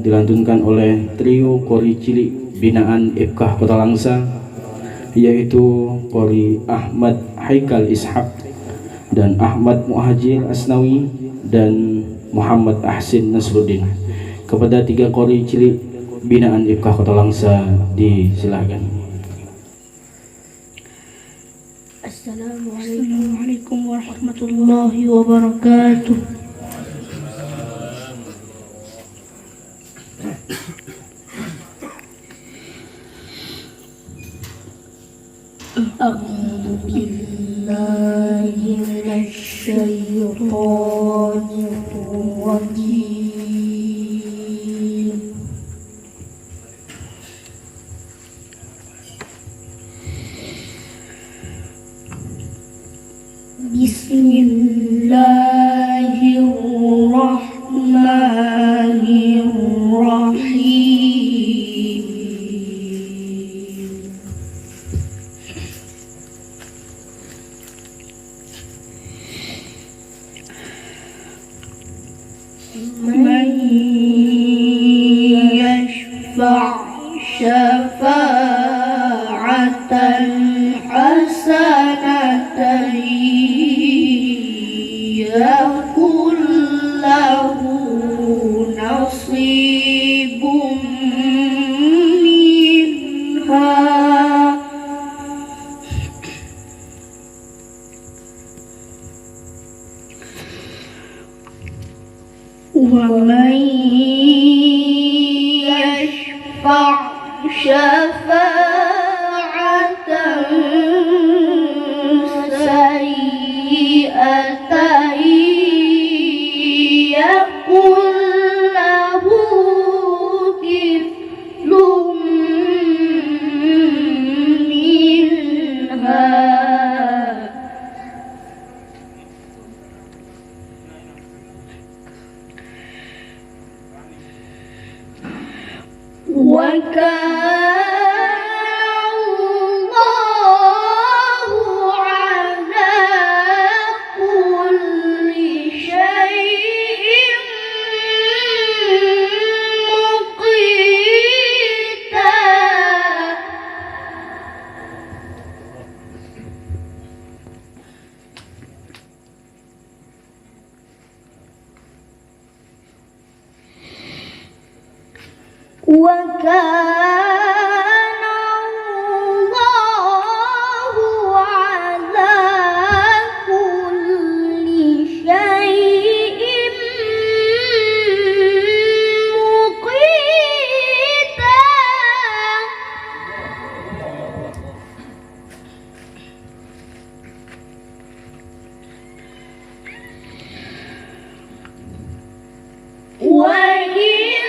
dilantunkan oleh trio kori cilik binaan Ifkah Kota Langsa, yaitu kori Ahmad Haikal Ishak dan Ahmad Muhajir Asnawi dan Muhammad Ahsin Nasruddin. Kepada tiga kori cilik binaan Ifkah Kota Langsa disilahkan. Assalamualaikum warahmatullahi wabarakatuh. أعوذ بالله من الشيطان الرجيم. بسم الله الرحمن الرحيم. من يشفع شفاعة حسنة يكن له نصيب منها ومن يشفع شفاعة سيئة يكن له كفل منها وكان الله على كل شيء مقيتا. وكان الله على كل شيء مقيتا. وإذا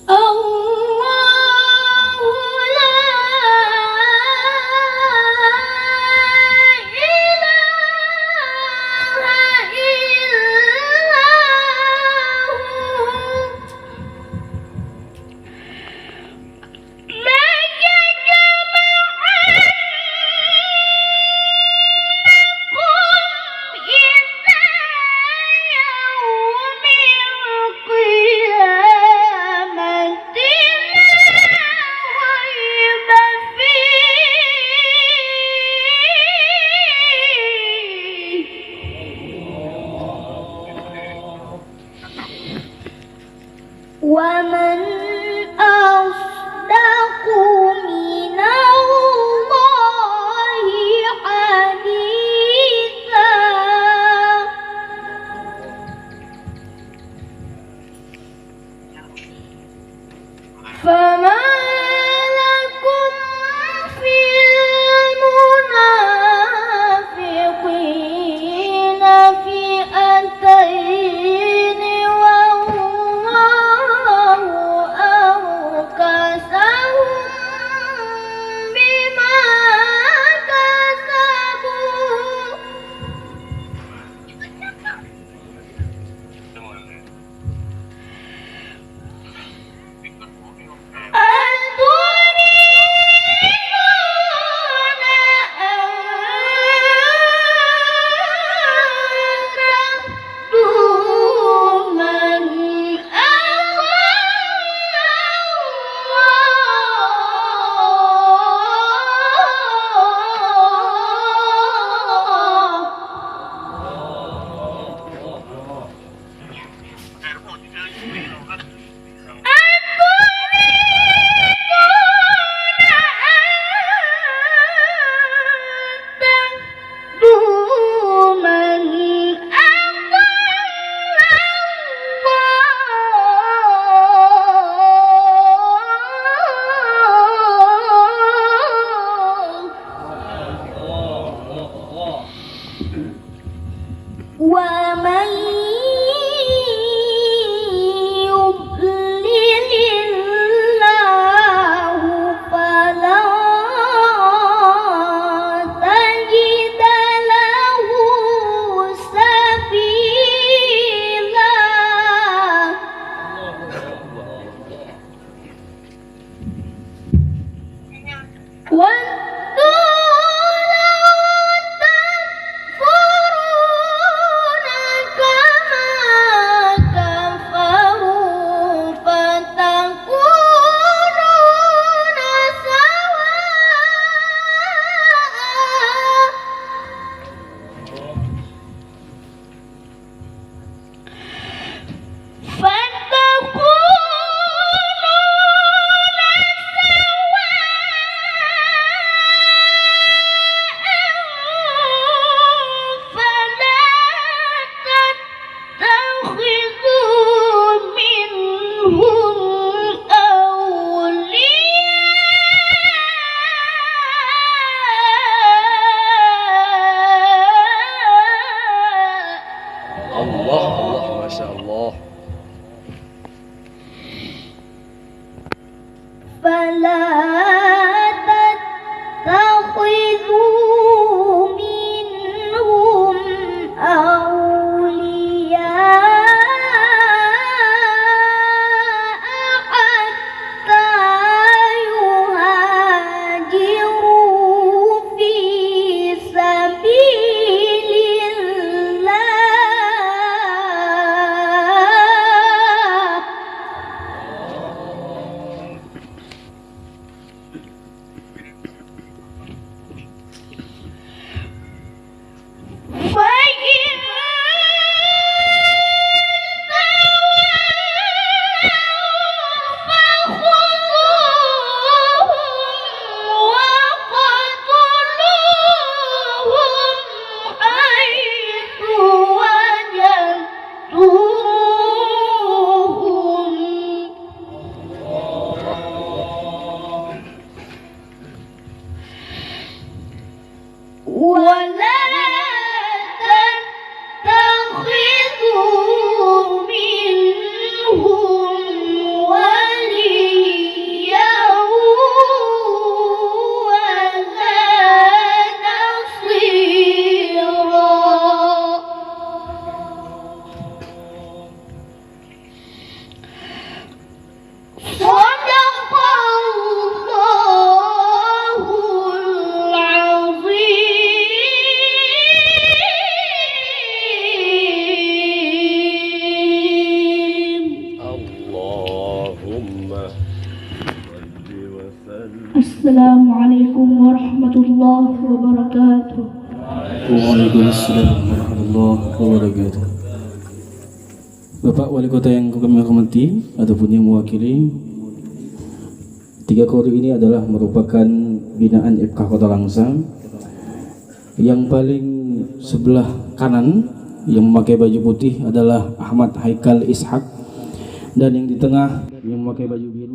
الله لا والطول تكفرون كما كفروا فتكونون Allah, Allah, Masya Allah. فلا تتخذوا منهم أولياء حتى يهاجروا في سبيل الله فإن فخذوهم وقتلوهم حيث وجدتموهم ولا تتخذوا منهم وليا ولا نصيرا صدق الله العظيم Allahumma salli wa sallim. السلام عليكم ورحمة الله وبركاته. Waalaikumsalam warahmatullahi wabarakatuh. Bapak Wali Kota yang kami hormati ataupun yang mewakili, 3 kori ini adalah merupakan binaan IPK Kota Langsa. Yang paling sebelah kanan yang memakai baju putih adalah Ahmad Haikal Ishak, dan yang di tengah yang memakai baju biru